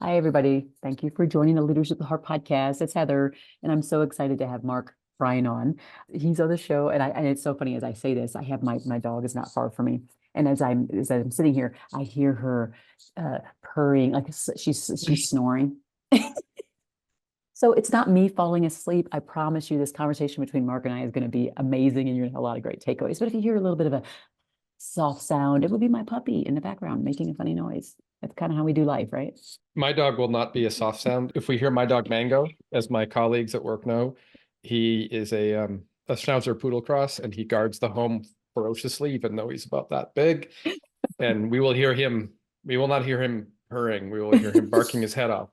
Hi, everybody. Thank you for joining the Leadership at the Heart podcast. It's Heather, and I'm so excited to have Mark Frein on. He's on the show, and it's so funny as I say this. I have my dog is not far from me, and as I'm sitting here, I hear her purring like she's snoring. So it's not me falling asleep. I promise you, this conversation between Mark and I is going to be amazing, and you're going to have a lot of great takeaways. But if you hear a little bit of a soft sound, it will be my puppy in the background making a funny noise. That's kind of how we do life, right? My dog will not be a soft sound. If we hear my dog Mango, as my colleagues at work know, he is a Schnauzer poodle cross, and he guards the home ferociously, even though he's about that big. And we will not hear him purring. We will hear him barking his head off.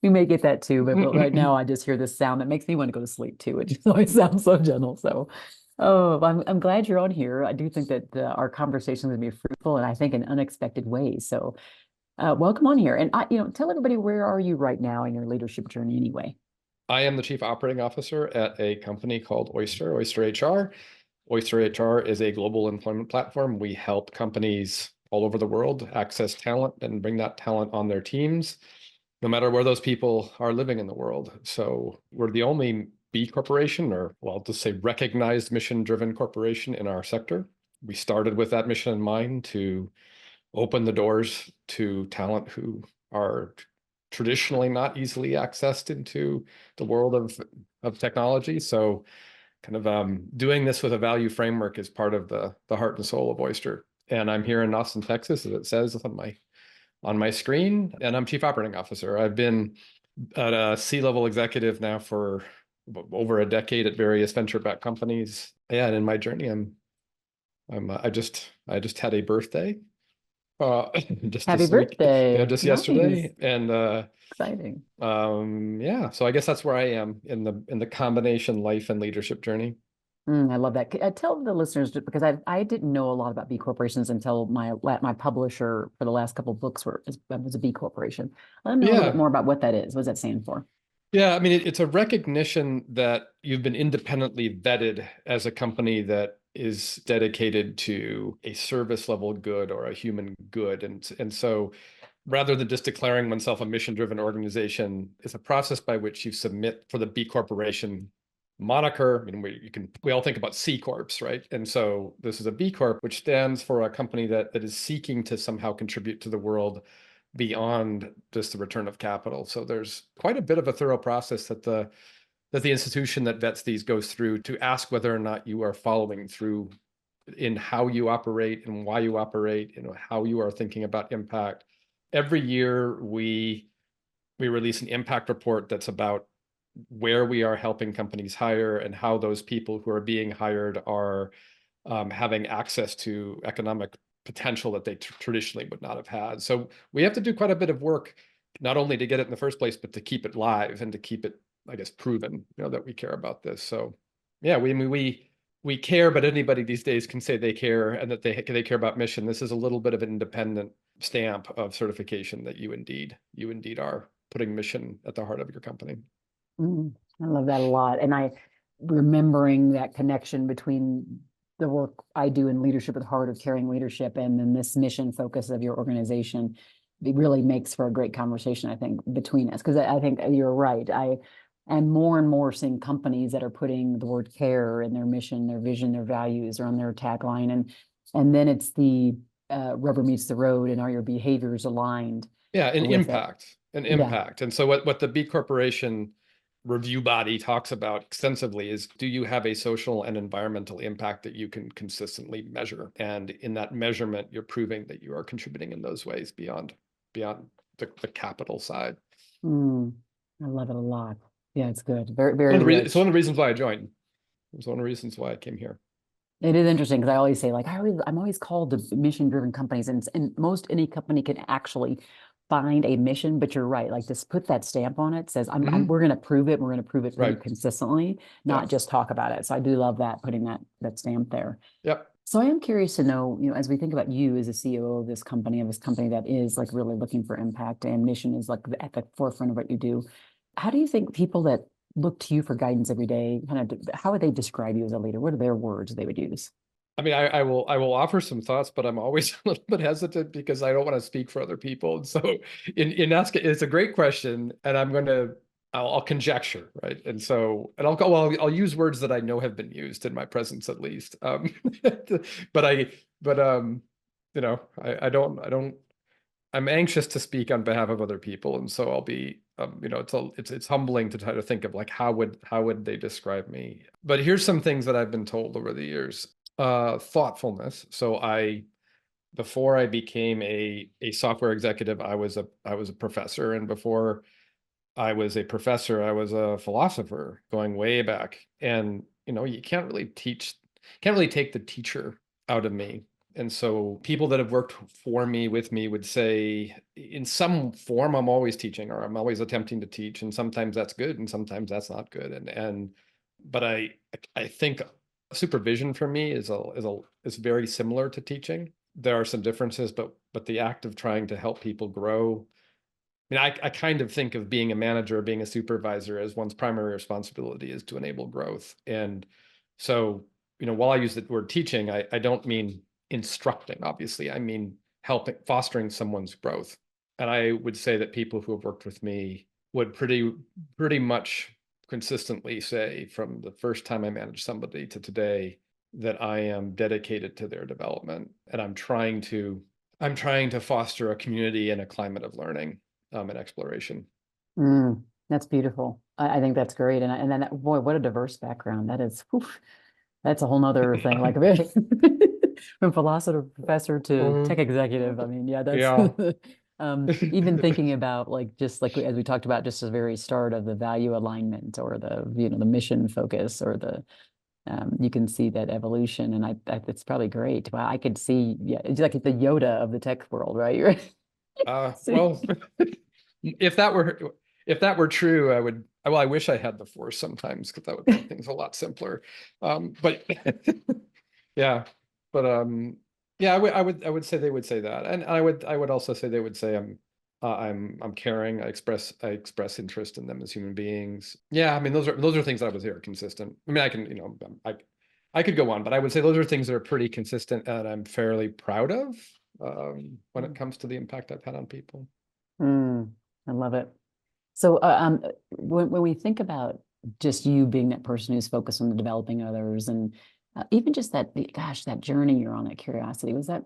We may get that too, but right now I just hear this sound that makes me want to go to sleep too. It just always sounds so gentle. So, I'm glad you're on here. I do think that our conversation is going to be fruitful, and I think in unexpected ways. So, welcome on here, and tell everybody, where are you right now in your leadership journey anyway? I am the Chief Operating Officer at a company called Oyster HR. Oyster HR is a global employment platform. We help companies all over the world access talent and bring that talent on their teams, no matter where those people are living in the world. So we're the only B corporation, or well, just say recognized mission-driven corporation in our sector. We started with that mission in mind to open the doors to talent who are traditionally not easily accessed into the world of technology. So kind of doing this with a value framework is part of the heart and soul of Oyster. And I'm here in Austin, Texas, as it says on my screen, and I'm Chief Operating Officer. I've been a C-level executive now for over a decade at various venture-backed companies. Yeah, and in my journey, I just had a birthday. Just Happy birthday. yeah, just Nice. yesterday, and Exciting. yeah. So I guess that's where I am in the combination life and leadership journey. I love that. Tell the listeners, because I didn't know a lot about B corporations until my publisher for the last couple of books was a B corporation. Let them know a little bit Yeah. more about what that is. What does that stand for? Yeah, I mean, it's a recognition that you've been independently vetted as a company that is dedicated to a service level good or a human good. And so rather than just declaring oneself a mission-driven organization, it's a process by which you submit for the B Corporation moniker. I mean, we all think about C Corps, right? And so this is a B Corp, which stands for a company that is seeking to somehow contribute to the world beyond just the return of capital. So there's quite a bit of a thorough process that the institution that vets these goes through to ask whether or not you are following through in how you operate and why you operate, how you are thinking about impact. Every year we release an impact report that's about where we are helping companies hire and how those people who are being hired are having access to economic potential that they traditionally would not have had. So we have to do quite a bit of work, not only to get it in the first place, but to keep it live and to keep it, I guess, proven, that we care about this. So yeah, we care, but anybody these days can say they care and that they care about mission. This is a little bit of an independent stamp of certification that you indeed are putting mission at the heart of your company. I love that a lot. And I remembering that connection between the work I do in leadership at the heart of caring leadership and then this mission focus of your organization, it really makes for a great conversation, I think, between us. Because I think you're right. I am more and more seeing companies that are putting the word care in their mission, their vision, their values, or on their tagline. And then it's the rubber meets the road, and are your behaviors aligned? Yeah, an impact. Yeah. And so what the B Corporation review body talks about extensively is, do you have a social and environmental impact that you can consistently measure? And in that measurement, you're proving that you are contributing in those ways beyond the capital side. I love it a lot. Yeah, it's good. Very, very It's one rich. of the reasons why I joined. It's one of the reasons why I came here. It is interesting because I always say, like, I'm always called to mission-driven companies, and most any company can actually find a mission. But you're right, like just put that stamp on it. Says, we're going to prove it. We're going to prove it pretty Right. consistently, not Yeah. just talk about it. So I do love that, putting that stamp there. Yep. So I am curious to know, as we think about you as a COO of this company that is like really looking for impact, and mission is like at the forefront of what you do. How do you think people that look to you for guidance every day, how would they describe you as a leader? What are their words they would use? I mean, I will offer some thoughts, but I'm always a little bit hesitant because I don't want to speak for other people. And so in asking, it's a great question, and I'll conjecture, right? And so, and I'll use words that I know have been used in my presence at least. But you know, I'm anxious to speak on behalf of other people, and so I'll be, you know, it's humbling to try to think of like how would they describe me. But here's some things that I've been told over the years. Thoughtfulness. So before I became a software executive, I was a professor, and before I was a professor, I was a philosopher going way back. And you know, you can't really take the teacher out of me. And so people that have worked for me, with me, would say in some form, I'm always teaching, or I'm always attempting to teach. And sometimes that's good and sometimes that's not good. But I think supervision for me is very similar to teaching. There are some differences, but the act of trying to help people grow. I mean, I kind of think of being a manager, being a supervisor, as one's primary responsibility is to enable growth. And so, you know, while I use the word teaching, I don't mean instructing, obviously. I mean helping, fostering someone's growth. And I would say that people who have worked with me would pretty much consistently say, from the first time I managed somebody to today, that I am dedicated to their development, and I'm trying to foster a community and a climate of learning, and exploration. That's beautiful. I think that's great. And then boy, what a diverse background. That is, oof, that's a whole nother thing. Like from philosopher professor to tech executive. I mean, yeah, that's Yeah. even thinking about like just like as we talked about just the very start of the value alignment or the the mission focus or the you can see that evolution and it's probably great. Well, I could see it's like the Yoda of the tech world, right? You're Well, if that were true, I wish I had the force sometimes, because that would make things a lot simpler. But yeah, but yeah, I would say they would say that, and I would also say they would say I'm caring. I express interest in them as human beings. Yeah, I mean those are things that I would say are consistent. I mean, I can, I could go on, but I would say those are things that are pretty consistent, and I'm fairly proud of, when it comes to the impact I've had on people. I love it. So, when we think about just you being that person who's focused on the developing others, and even just gosh, that journey you're on, that curiosity, was that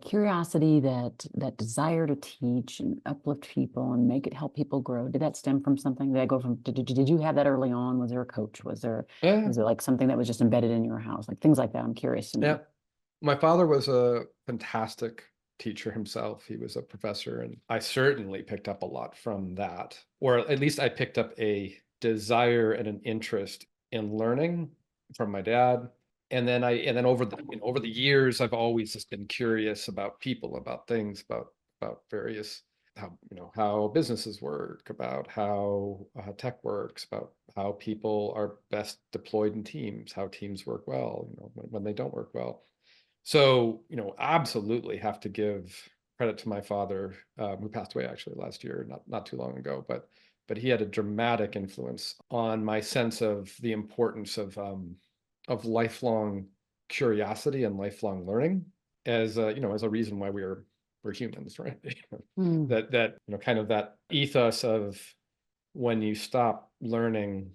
curiosity, that desire to teach and uplift people and make it help people grow? Did that stem from something? Did that go from? Did you have that early on? Was there a coach? Yeah, Was it like something that was just embedded in your house? Like things like that. I'm curious to yeah. know. My father was a fantastic teacher himself. He was a professor, and I certainly picked up a lot from that, or at least I picked up a desire and an interest in learning from my dad. And then over the years, I've always just been curious about people, about things, about various, how businesses work, about how tech works, about how people are best deployed in teams, how teams work well, when they don't work well. So, absolutely have to give credit to my father, who passed away actually last year, not too long ago, but he had a dramatic influence on my sense of the importance of lifelong curiosity and lifelong learning, as a reason why we're humans, right? Mm, Kind of that ethos of, when you stop learning,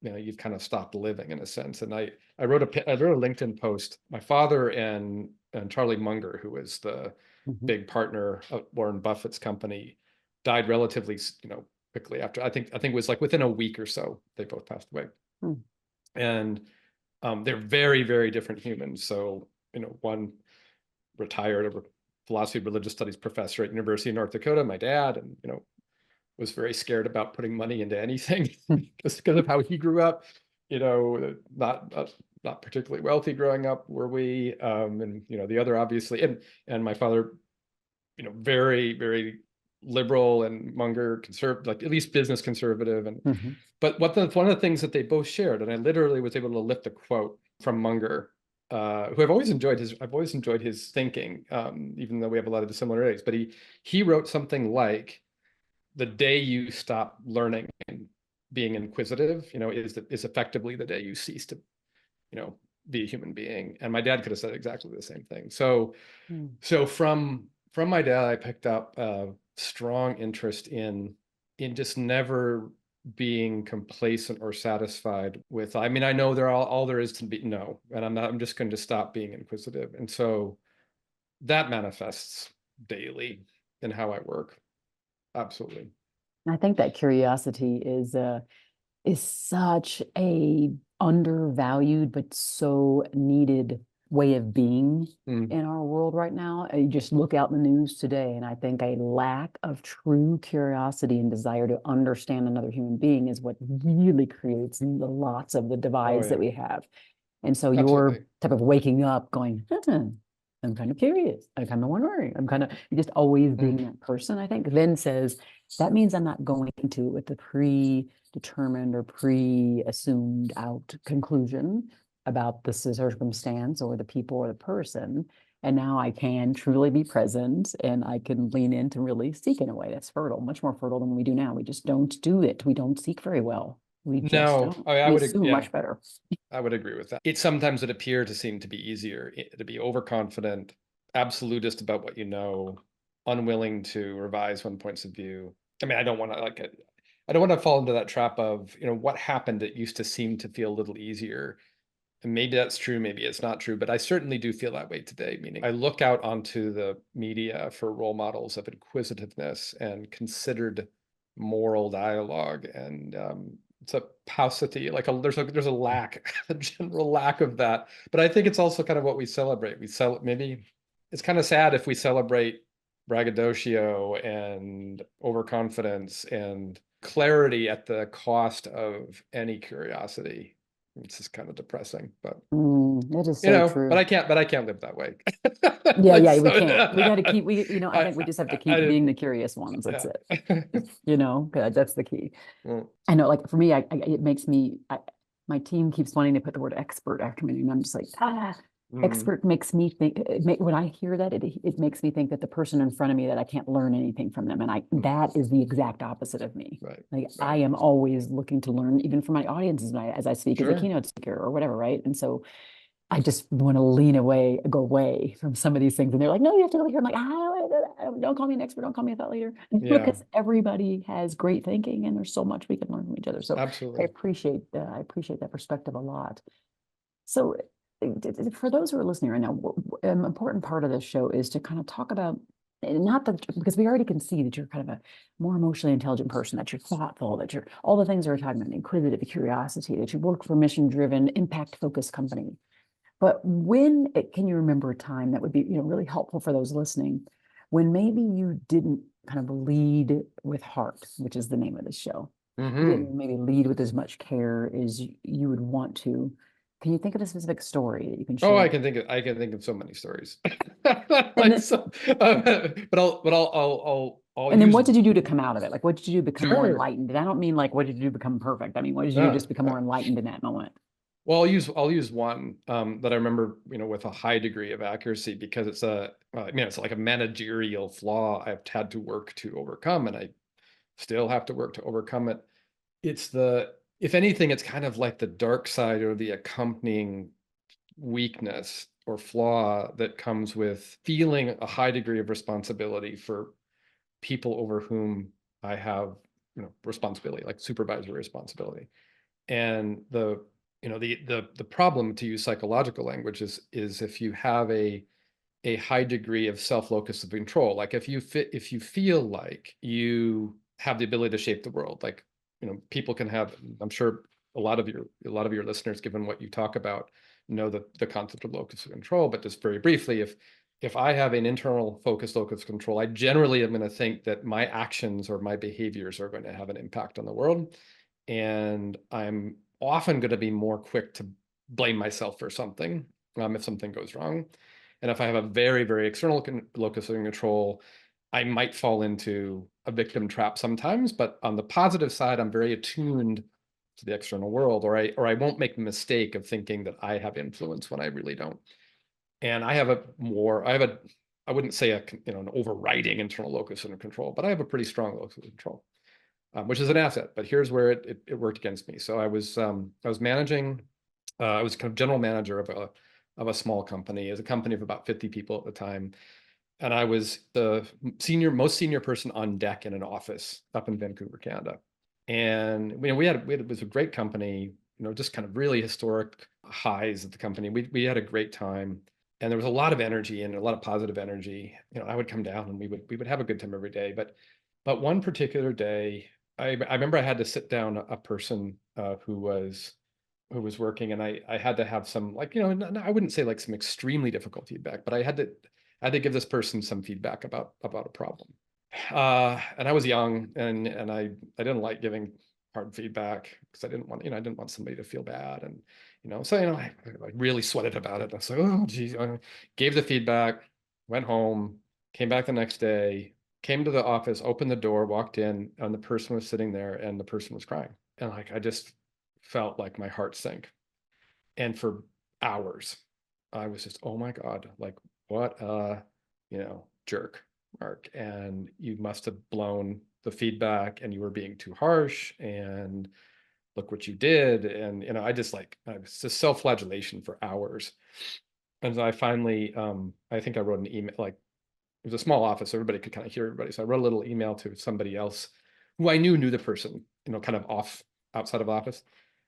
you've kind of stopped living, in a sense. And I wrote a LinkedIn post. My father and Charlie Munger, who was the mhm, big partner of Warren Buffett's company, died relatively, quickly after. I think it was like within a week or so, they both passed away. mm, And they're very, very different humans. So, one retired, a philosophy of religious studies professor at University of North Dakota, my dad, and was very scared about putting money into anything just because of how he grew up. Not particularly wealthy growing up, were we? And the other, obviously, and my father, very, very liberal, and Munger conservative, like at least business conservative. And mhm. but one of the things that they both shared, and I literally was able to lift a quote from Munger, who I've always enjoyed his thinking, even though we have a lot of similarities. But he wrote something like, the day you stop learning and being inquisitive, is effectively the day you cease to, be a human being. And my dad could have said exactly the same thing. So Mm. from my dad, I picked up a strong interest in just never being complacent or satisfied with, I mean, I know all there is to be no, and I'm just going to stop being inquisitive. And so that manifests daily in how I work. Absolutely. I think that curiosity is such a undervalued but so needed way of being Mm. in our world right now. You just look out in the news today, and I think a lack of true curiosity and desire to understand another human being is what really creates lots of the Oh divides that yeah, we have. And so your absolutely. type of waking up going, I'm kind of curious. I kind of wondering. I'm kind of just always being Mm. that person, I think, then says, that means I'm not going into it with the predetermined or pre-assumed out conclusion about the circumstance or the people or the person. And now I can truly be present, and I can lean in to really seek in a way that's fertile, much more fertile than we do now. We just don't do it. We don't seek very well. We just No, don't. I We would, assume yeah, much better. I would agree with that. It appear to seem to be easier to be overconfident, absolutist about what you know, unwilling to revise one points of view. I mean, I don't want to fall into that trap of, what happened. It used to seem to feel a little easier. And maybe that's true, maybe it's not true, but I certainly do feel that way today. Meaning I look out onto the media for role models of inquisitiveness and considered moral dialogue, and it's a paucity, there's a lack, a general lack of that. But I think it's also kind of what we celebrate. Maybe it's kind of sad if we celebrate braggadocio and overconfidence and clarity at the cost of any curiosity. It's just kind of depressing, but It is so but true. I can't live that way. Yeah, Like yeah, we so, can't. We got to keep, I think we just have to I keep being didn't, the curious ones. That's yeah. it. 'Cause that's the key. Well, I know, like for me, it makes me, my team keeps wanting to put the word expert after me, and I'm just like, mm, expert makes me think, when I hear that, it makes me think that the person in front of me, that I can't learn anything from them. And that is the exact opposite of me. right, Like I right, am always looking to learn, even from my audiences, as I speak as a sure. keynote speaker or whatever, right? And so I just want to go away from some of these things. And they're like, no, you have to go here. I'm like, don't call me an expert. Don't call me a thought leader. Yeah, Because everybody has great thinking, and there's so much we can learn from each other. So absolutely. I appreciate that perspective a lot. So for those who are listening right now, an important part of this show is to kind of talk about, not that, because we already can see that you're kind of a more emotionally intelligent person, that you're thoughtful, that you're all the things that we're talking about, inquisitive, curiosity, that you work for a mission-driven, impact-focused company. But can you remember a time that would be, really helpful for those listening, when maybe you didn't kind of lead with heart, which is the name of the show. You Hmm. didn't maybe lead with as much care as you would want to. Can you think of a specific story that you can Oh, share? I can think of so many stories. And Like then, so, I'll and then use, what did you do to come out of it? Like, what did you do to become more sure. enlightened? And I don't mean like, what did you do to become perfect? I mean, what did you do just become more enlightened in that moment? Well, I'll use one that I remember, with a high degree of accuracy, because it's like a managerial flaw I've had to work to overcome, and I still have to work to overcome it. If anything, it's kind of like the dark side or the accompanying weakness or flaw that comes with feeling a high degree of responsibility for people over whom I have, responsibility, like supervisory responsibility. And the problem, to use psychological language, is if you have a high degree of self-locus of control, like if you feel like you have the ability to shape the world, like, people can have, I'm sure a lot of your listeners, given what you talk about, know the concept of locus of control. But just very briefly, if I have an internal locus of control, I generally am going to think that my actions or my behaviors are going to have an impact on the world. And I'm often going to be more quick to blame myself for something, if something goes wrong. And if I have a very, very external locus of control, I might fall into a victim trap sometimes. But on the positive side, I'm very attuned to the external world, or I won't make the mistake of thinking that I have influence when I really don't. And I wouldn't say an overriding internal locus of control, but I have a pretty strong locus of control, which is an asset. But here's where it worked against me. So I was managing I was kind of general manager of a small company. It was a company of about 50 people at the time. And I was the most senior person on deck in an office up in Vancouver, Canada. And it was a great company, just kind of really historic highs at the company. We had a great time, and there was a lot of energy and a lot of positive energy. I would come down and we would have a good time every day. But one particular day, I remember I had to sit down a person who was working, and I had to have some, like, I wouldn't say like some extremely difficult feedback, but I had to give this person some feedback about a problem. And I was young, and I didn't like giving hard feedback because I didn't want somebody to feel bad. And, so, I really sweated about it. I was like, oh, geez. I gave the feedback, went home, came back the next day, came to the office, opened the door, walked in, and the person was sitting there, and the person was crying. And like, I just felt like my heart sank. And for hours, I was just, oh my God, like, what jerk, Mark. And you must have blown the feedback, and you were being too harsh, and look what you did. And, I was just self-flagellation for hours. And I finally, I think I wrote an email, like, it was a small office, so everybody could kind of hear everybody. So I wrote a little email to somebody else who I knew the person, kind of outside of office.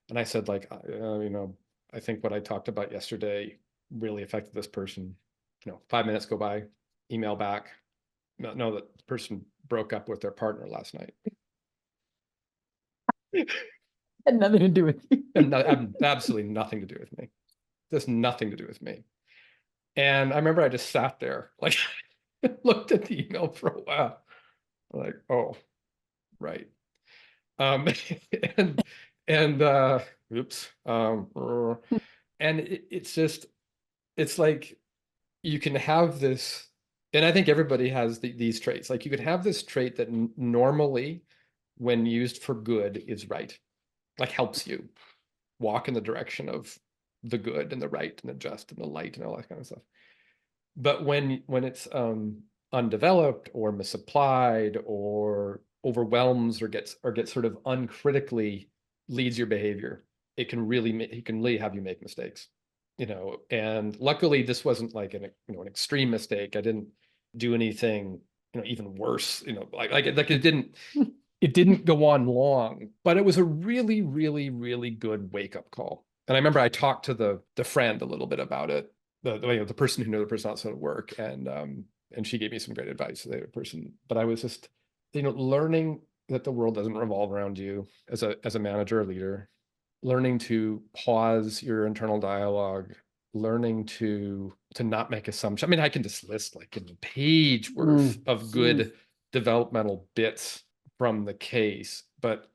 And I said, like, I think what I talked about yesterday really affected this person. 5 minutes go by, email back. No, that the person broke up with their partner last night. Had nothing to do with you. And absolutely nothing to do with me. Just nothing to do with me. And I remember I just sat there, like, looked at the email for a while, like, oh, right. Um, and oops. And it's like, you can have this, and I think everybody has these traits. Like, you can have this trait that normally, when used for good, is right, like helps you walk in the direction of the good and the right and the just and the light and all that kind of stuff. But when it's undeveloped or misapplied or overwhelms or gets sort of uncritically leads your behavior, it can really have you make mistakes. And luckily this wasn't like an extreme mistake. I didn't do anything even worse, like it didn't go on long, but it was a really, really, really good wake-up call. And I remember I talked to the friend a little bit about it, the person who knew the person outside of work, and she gave me some great advice, the person. But I was just, learning that the world doesn't revolve around you as a manager or leader, learning to pause your internal dialogue, learning to not make assumptions. I mean, I can just list like a page worth of good developmental bits from the case, but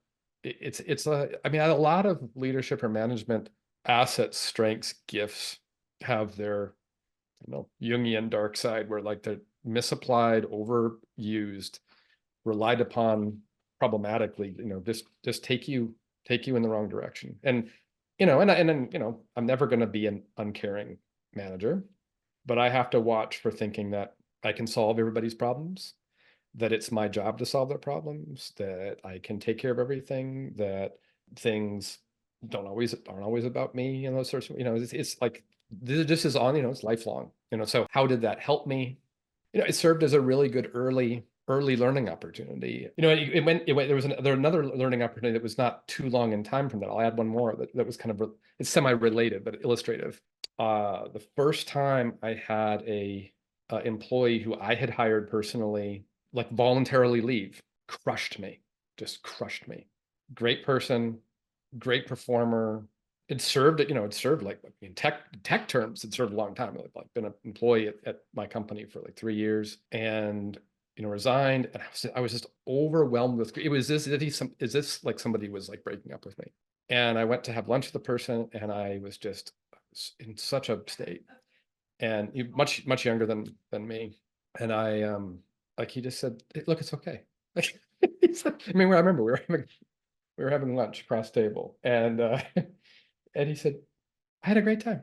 I mean, a lot of leadership or management assets, strengths, gifts have their Jungian dark side, where like they're misapplied, overused, relied upon problematically, just take you in the wrong direction. And I'm never going to be an uncaring manager, but I have to watch for thinking that I can solve everybody's problems, that it's my job to solve their problems, that I can take care of everything, that things aren't always about me, and those sorts of, it's like, this is on, it's lifelong, so how did that help me? It served as a really good early learning opportunity. There was another learning opportunity that was not too long in time from that. I'll add one more that was kind of, it's semi-related, but illustrative. The first time I had a employee who I had hired personally, like, voluntarily leave, just crushed me. Great person, great performer. It served like, in tech terms, it served a long time. I've like been an employee at my company for like 3 years, and resigned. And I was just overwhelmed with, it was this, is this like somebody was like breaking up with me? And I went to have lunch with the person, and I was just in such a state, and much younger than me. And I like, he just said, "Hey, look, it's okay." Like, I mean, I remember we were having lunch across table, and and he said, "I had a great time.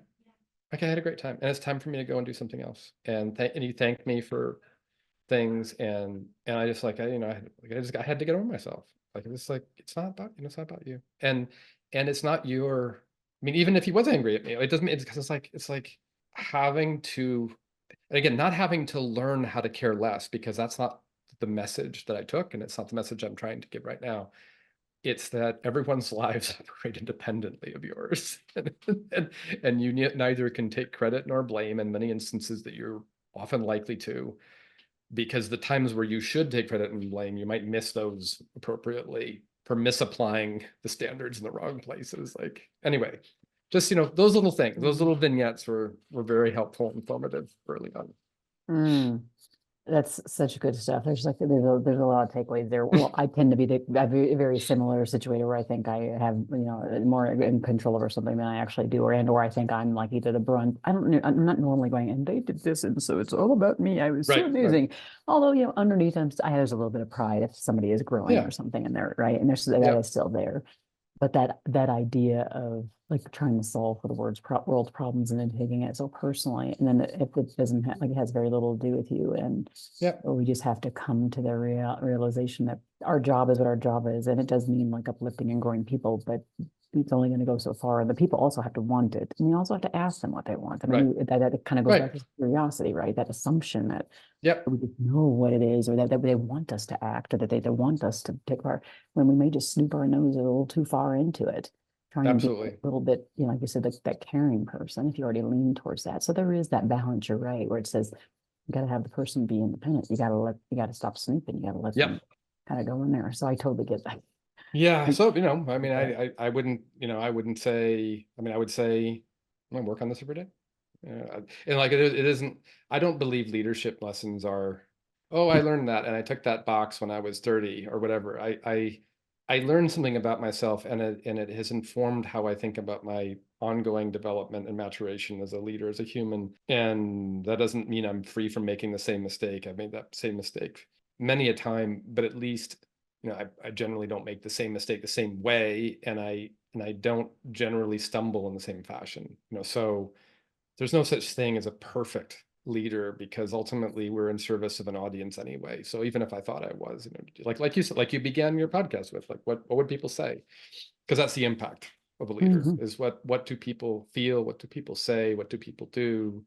Like, I had a great time, and it's time for me to go and do something else." And he thanked me for things, and I just like, I had to get over myself. Like, it's like, it's not about you, and it's not your mean, even if he was angry at me, it doesn't, it's because it's like having to, and again, not having to learn how to care less, because that's not the message that I took, and it's not the message I'm trying to give right now. It's that everyone's lives operate independently of yours. And you neither can take credit nor blame in many instances that you're often likely to, because the times where you should take credit and blame, you might miss those appropriately for misapplying the standards in the wrong places. Like, anyway, just, those little things, those little vignettes were very helpful and informative early on. Mm. That's such good stuff. There's a lot of takeaways there. Well, I tend to be a very similar situated where I think I have, more in control over something than I actually do, or I think I'm like either the brunt. I'm not normally going, and they did this, and so it's all about me. I was so Right. amazing. Although, underneath there's a little bit of pride if somebody is growing Yeah. or something in there, right? And that Yeah. is still there. But that idea of like trying to solve for the world's problems and then taking it so personally, and then if it doesn't have, like, it has very little to do with you, and Yeah. we just have to come to the realization that our job is what our job is, and it does mean like uplifting and growing people, but it's only going to go so far, and the people also have to want it, and we also have to ask them what they want. I mean, that kind of goes back Right. to curiosity, right? That assumption that Yep. we just know what it is, or that they want us to act, or that they want us to take part, when we may just snoop our nose a little too far into it, trying to be a Absolutely. little bit, like you said, that caring person, if you already lean towards that. So there is that balance, you're right, where it says you got to have the person be independent. You got to stop snooping. You got to let them Yep. kind of go in there. So I totally get that. Yeah. So, I mean, Okay. I wouldn't, I wouldn't say, I mean, I would say I work on this every day. And like it isn't, I don't believe leadership lessons are, oh, I learned that and I took that box when I was 30 or whatever. I learned something about myself, and it has informed how I think about my ongoing development and maturation as a leader, as a human. And that doesn't mean I'm free from making the same mistake. I've made that same mistake many a time, but at least, I generally don't make the same mistake the same way, and I don't generally stumble in the same fashion. So there's no such thing as a perfect leader, because ultimately we're in service of an audience anyway. So even if I thought I was, like you said, like you began your podcast with, like what would people say? Because that's the impact of a leader, Mhm. is what do people feel, what do people say, what do people do,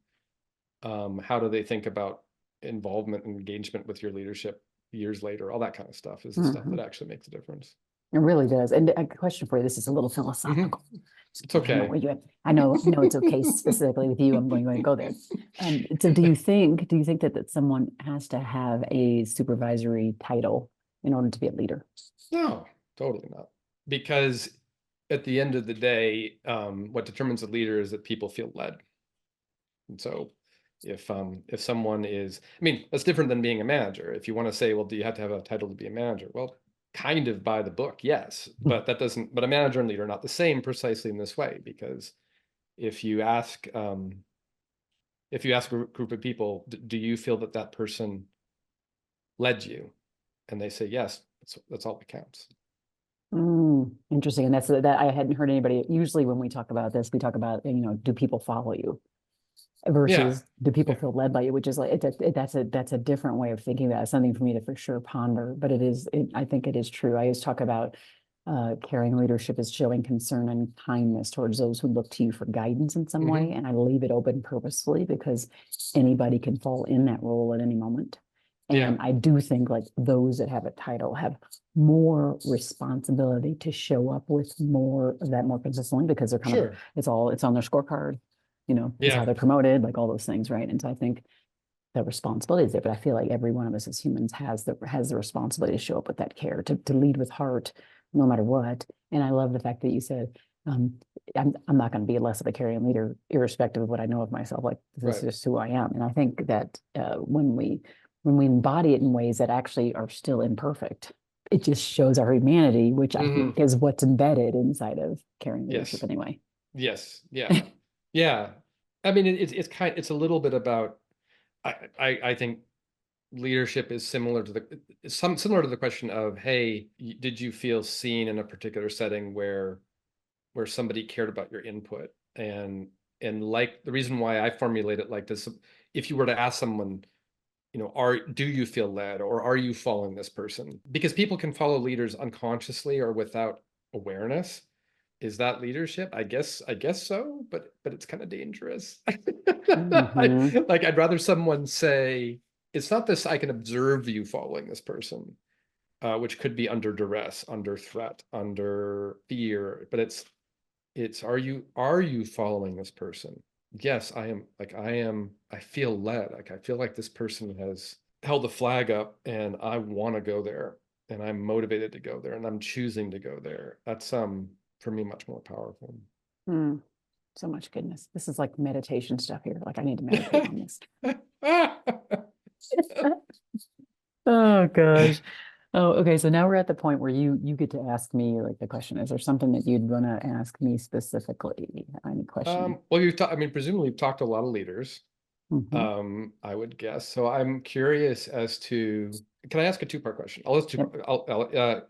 how do they think about involvement and engagement with your leadership years later? All that kind of stuff is the stuff that Mhm. actually makes a difference. It really does. And a question for you, this is a little Mhm. philosophical. It's okay. I know it's okay specifically with you. I'm going to go there. So do you think that someone has to have a supervisory title in order to be a leader? No, totally not. Because at the end of the day, what determines a leader is that people feel led. And so if someone is, I mean, that's different than being a manager. If you want to say, well, do you have to have a title to be a manager? Well, kind of by the book, yes. But but a manager and leader are not the same precisely in this way, because if you ask a group of people, do you feel that that person led you? And they say yes, that's all that counts. Interesting. And that I hadn't heard anybody. Usually when we talk about this, we talk about, do people follow you Yeah. versus do people Yeah. feel led by you, which is like, that's a different way of thinking about it. Something for me to for sure ponder, but I think it is true. I always talk about caring leadership is showing concern and kindness towards those who look to you for guidance in some way. Hmm. And I leave it open purposefully because anybody can fall in that role at any moment. Yeah. And I do think like those that have a title have more responsibility to show up with more of that more consistently, because they're kind of, Sure. it's on their scorecard, it's how Yeah. they're promoted, like all those things, right? And so I think the responsibility is there, but I feel like every one of us as humans has the responsibility to show up with that care, to lead with heart, no matter what. And I love the fact that you said, um, I'm not going to be less of a caring leader, irrespective of what I know of myself. Like, this is Right. just who I am. And I think that when we embody it in ways that actually are still imperfect, it just shows our humanity, which I Hmm. think is what's embedded inside of caring leadership Yes. anyway. Yes. Yeah. Yeah. I mean, it's a little bit about, I think leadership is similar to similar to the question of, hey, did you feel seen in a particular setting where somebody cared about your input? And like, the reason why I formulate it like this, if you were to ask someone, do you feel led, or are you following this person? Because people can follow leaders unconsciously or without awareness. is that leadership? I guess so, but it's kind of dangerous. Hmm. I'd rather someone say, it's not this, I can observe you following this person, which could be under duress, under threat, under fear, but it's are you following this person? Yes, I am. I feel led. I feel like this person has held the flag up and I want to go there and I'm motivated to go there and I'm choosing to go there. That's for me much more powerful. Mm, so much goodness. This is like meditation stuff here. Like I need to meditate on this. Oh gosh. Oh, okay. So now we're at the point where you get to ask me like the question. Is there something that you'd want to ask me specifically? Any question? Well, I mean, presumably you've talked to a lot of leaders, Hmm. I would guess. So I'm curious as to, can I ask a two-part question? I'll just Yep.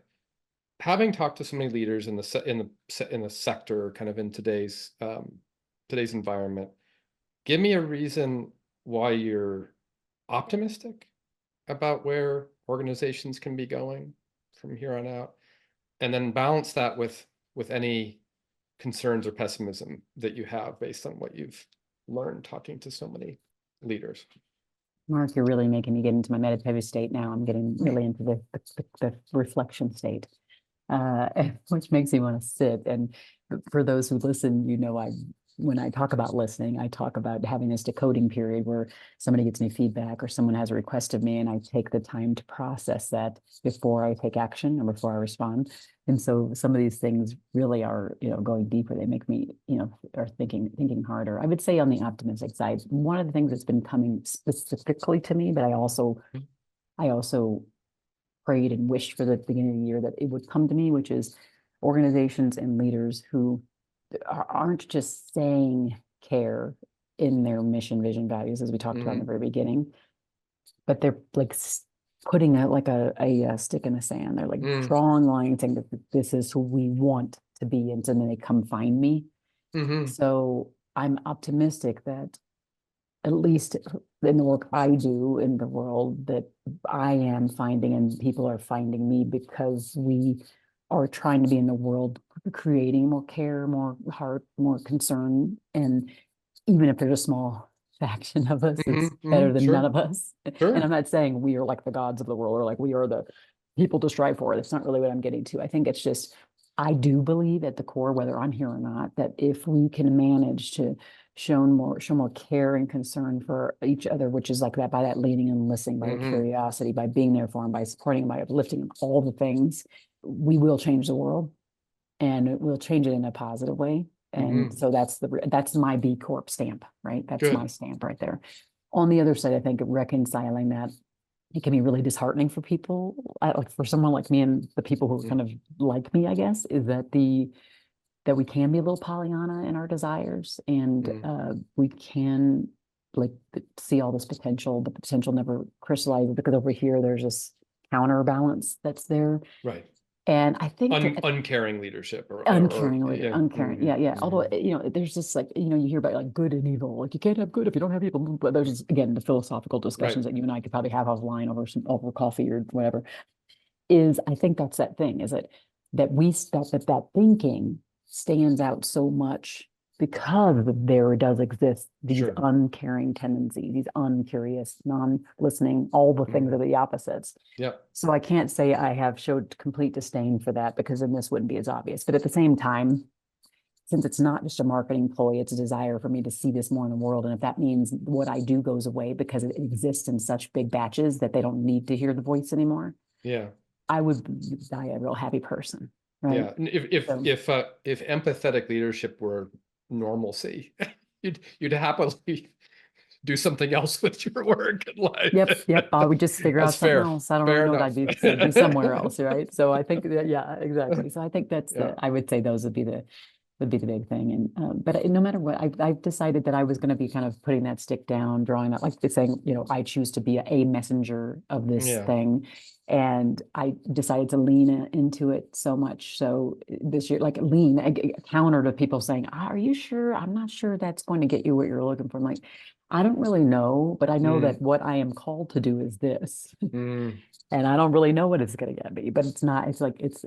having talked to so many leaders in the sector, kind of in today's environment, give me a reason why you're optimistic about where organizations can be going from here on out, and then balance that with any concerns or pessimism that you have based on what you've learned talking to so many leaders. Mark, you're really making me get into my meditative state now. I'm getting really into the reflection state, which makes me want to sit. And for those who listen, when I talk about listening, I talk about having this decoding period where somebody gets me feedback or someone has a request of me, and I take the time to process that before I take action or before I respond. And so some of these things really are, going deeper. They make me, are thinking harder. I would say on the optimistic side, one of the things that's been coming specifically to me, but I also prayed and wished for the beginning of the year that it would come to me, which is organizations and leaders who aren't just saying care in their mission, vision, values, as we talked about in the very beginning, but they're like putting a stick in the sand. They're like Mm. drawing a line saying that this is who we want to be, and so then they come find me. Mm-hmm. So I'm optimistic that at least in the work I do in the world, that I am finding and people are finding me because we are trying to be in the world creating more care, more heart, more concern. And even if there's a small faction of us, Mm-hmm. it's better Mm-hmm. than none Sure. of us. And I'm Sure. not saying we are like the gods of the world or like we are the people to strive for. That's not really what I'm getting to. I think it's just, I do believe at the core, whether I'm here or not, that if we can manage to show more care and concern for each other, which is like that, by that leading and listening, by the Mm-hmm. curiosity, by being there for them, by supporting them, by uplifting them, all the things, we will change the world, and we'll change it in a positive way. And Mm-hmm. so that's my B-Corp stamp, right? That's my Good. stamp right there. On the other side, I think reconciling that, it can be really disheartening for people, like for someone like me and the people who kind of like me, I guess, is that we can be a little Pollyanna in our desires, and Mm-hmm. we can like see all this potential, but the potential never crystallizes because over here there's this counterbalance that's there. Right. And I think Uncaring leadership or uncaring later, yeah. uncaring, Mm-hmm. yeah. Although Mm-hmm. there's just like you hear about like good and evil, like you can't have good if you don't have evil. But there's just, again, the philosophical Right. discussions that you and I could probably have offline over coffee or whatever. Is I think that's that thing, is that thinking stands out so much because there does exist these Sure. uncaring tendencies, these uncurious, non-listening, all the things Mm-hmm. are the opposites. Yep. So I can't say I have showed complete disdain for that, because then this wouldn't be as obvious. But at the same time, since it's not just a marketing ploy, it's a desire for me to see this more in the world. And if that means what I do goes away because it exists in such big batches that they don't need to hear the voice anymore, Yeah. I would die a real happy person, right? Yeah. And if So, if uh if empathetic leadership were normalcy, you'd happily do something else with your work in life. yep. I would just figure That's out something fair. else. I don't really Fair know what enough. I'd be somewhere else, right? So I think that, yeah, exactly. So I think Yeah. I would say those would be the big thing. And but no matter what, I've decided that I was going to be kind of putting that stick down, drawing that, like saying, I choose to be a messenger of this Yeah. thing. And I decided to lean into it so much. So this year, like counter to people saying, "Are you sure?" I'm not sure that's going to get you what you're looking for. I'm like, I don't really know, but I know Mm, that what I am called to do is this. mm. And I don't really know what it's going to be, but it's not, it's like, it's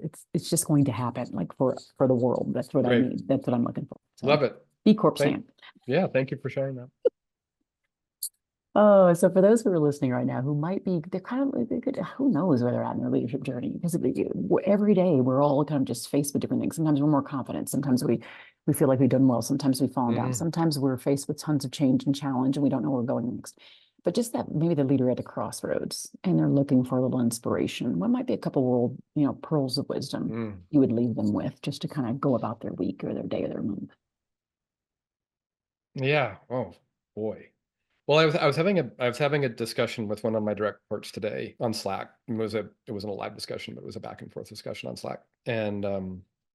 just going to happen like for the world. That's what I Great. need. That's what I'm looking for. So Love it. B-Corp Thank, stamp. thank you for sharing that. Oh, so for those who are listening right now, who might be, they're kind of, they could, who knows where they're at in their leadership journey? Because every day we're all kind of just faced with different things. Sometimes we're more confident. Sometimes we feel like we've done well. Sometimes we've fallen down. Hmm. Sometimes we're faced with tons of change and challenge, and we don't know where we're going next. But just that maybe the leader at a crossroads, and they're looking for a little inspiration. What might be a couple world, pearls of wisdom Mm. you would leave them with, just to kind of go about their week or their day or their month? Yeah. Oh boy. Well, I was having a discussion with one of my direct reports today on Slack. It wasn't a live discussion, but it was a back and forth discussion on Slack. And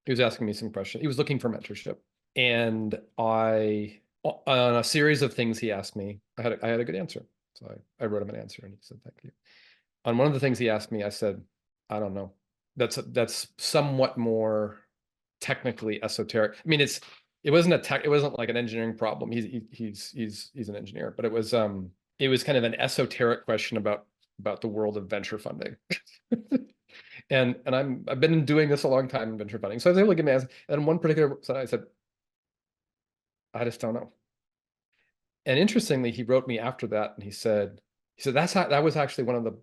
he was asking me some questions. He was looking for mentorship. And on a series of things he asked me, I had a good answer. So I wrote him an answer and he said, thank you. On one of the things he asked me, I said, I don't know. That's somewhat more technically esoteric. I mean, it wasn't like an engineering problem. He's an engineer, but it was kind of an esoteric question about the world of venture funding. And I've been doing this a long time in venture funding. So I was able to give me answer. And one particular side I said, I just don't know. And interestingly, he wrote me after that and he said that was actually one of the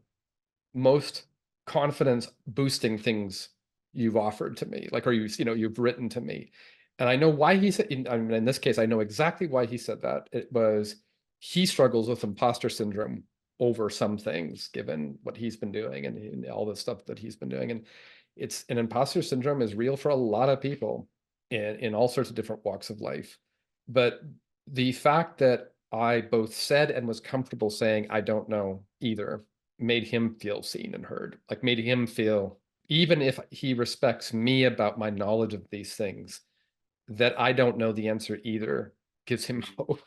most confidence boosting things you've offered to me, like, or you've written to me. And I know why he said, I mean, in this case, I know exactly why he said that. It was, he struggles with imposter syndrome over some things, given what he's been doing and all the stuff that he's been doing. And it's an imposter syndrome is real for a lot of people in all sorts of different walks of life. But the fact that I both said and was comfortable saying, I don't know either, made him feel seen and heard, like made him feel, even if he respects me about my knowledge of these things, that I don't know the answer either gives him hope.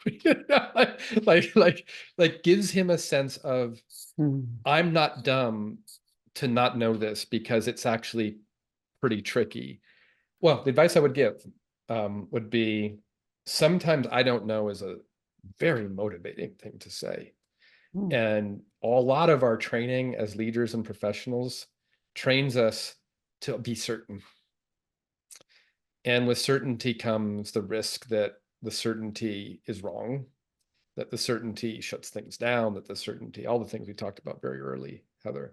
like gives him a sense of, Hmm. I'm not dumb to not know this because it's actually pretty tricky. Well, the advice I would give would be, sometimes I don't know is a very motivating thing to say. Hmm. And a lot of our training as leaders and professionals trains us to be certain. And with certainty comes the risk that the certainty is wrong, that the certainty shuts things down, that the certainty, all the things we talked about very early, Heather.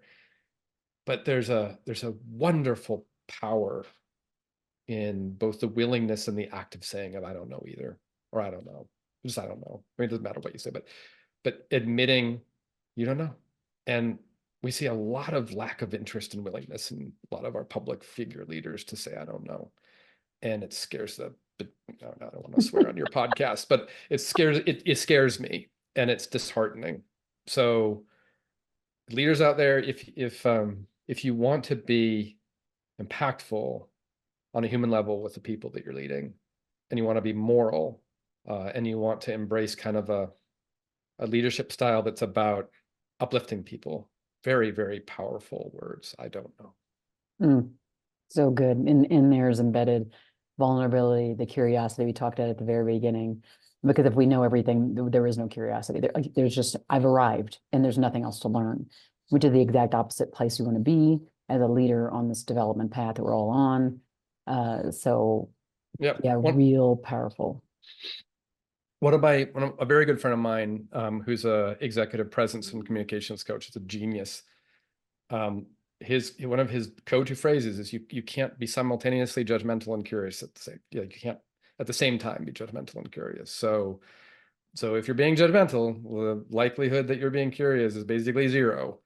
But there's a wonderful power in both the willingness and the act of saying of I don't know either, or I don't know. Just I don't know. I mean, it doesn't matter what you say, but admitting you don't know. And we see a lot of lack of interest and willingness in a lot of our public figure leaders to say, I don't know. And it scares but no, I don't want to swear on your podcast, but it scares me and it's disheartening. So leaders out there, if you want to be impactful on a human level with the people that you're leading, and you want to be moral, and you want to embrace kind of a leadership style that's about uplifting people. Very, very powerful words. I don't know. Mm. So good. In there is embedded vulnerability, the curiosity we talked at the very beginning. Because if we know everything, there is no curiosity. There's just, I've arrived and there's nothing else to learn, which is the exact opposite place we want to be as a leader on this development path that we're all on. So Yeah. yeah, real powerful. A very good friend of mine, who's a executive presence and communications coach, is a genius. One of his go-to phrases is you can't be simultaneously judgmental and curious at the same, you can't at the same time be judgmental and curious. So if you're being judgmental, the likelihood that you're being curious is basically zero.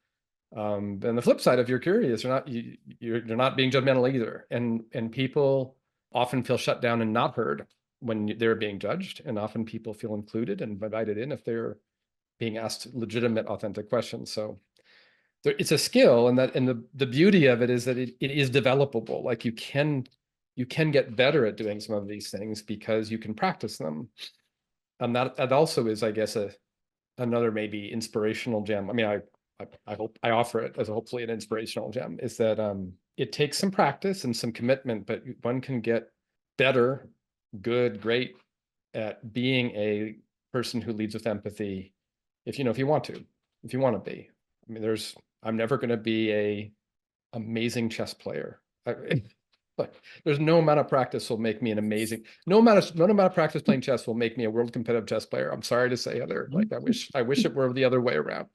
And the flip side, if you're curious, you're not being judgmental either. And people often feel shut down and not heard when they're being judged, and often people feel included and invited in if they're being asked legitimate, authentic questions. So it's a skill, and the beauty of it is that it is developable. Like you can get better at doing some of these things because you can practice them. And that also is, I guess, another maybe inspirational gem. I mean, I hope I offer it as hopefully an inspirational gem, is that it takes some practice and some commitment, but one can get better, good, great at being a person who leads with empathy if you want to be. I mean, there's I'm never going to be a amazing chess player. Like, there's no amount of practice will make me an amazing, no amount of practice playing chess will make me a world competitive chess player. I'm sorry to say, Heather, like I wish it were the other way around.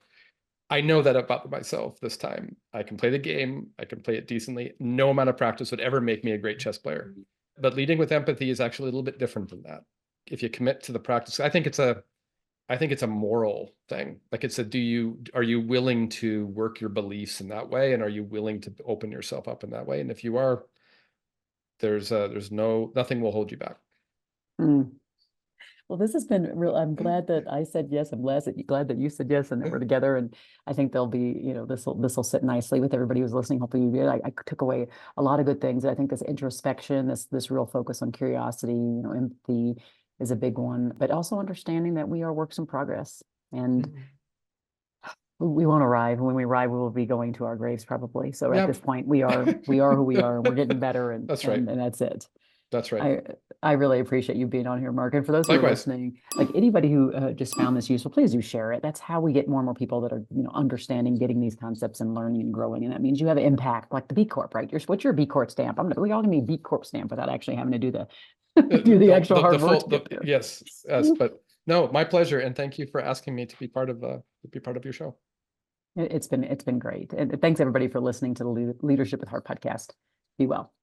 I know that about myself this time. I can play the game, I can play it decently. No amount of practice would ever make me a great chess player. But leading with empathy is actually a little bit different than that. If you commit to the practice, I think it's a moral thing. Like are you willing to work your beliefs in that way? And are you willing to open yourself up in that way? And if you are, there's nothing will hold you back. Mm. Well, this has been real. I'm glad that I said yes. I'm glad that you said yes and that we're together. And I think there'll be, this will sit nicely with everybody who's listening. Hopefully you did. I took away a lot of good things. I think this introspection, this real focus on curiosity, empathy is a big one, but also understanding that we are works in progress. And we won't arrive. When we arrive, we will be going to our graves probably. So at this point, we are who we are, and we're getting better, and that's right. And that's it. That's right. I really appreciate you being on here, Mark. And for those who are listening, like anybody who just found this useful, please do share it. That's how we get more and more people that are, understanding, getting these concepts and learning and growing. And that means you have an impact, like the B-Corp, right? What's your B-Corp stamp? We all gonna be B-Corp stamp without actually having to do the actual hard work. Yes, but no, my pleasure. And thank you for asking me to be part of your show. It's been great. And thanks everybody for listening to the Leadership with Heart podcast. Be well.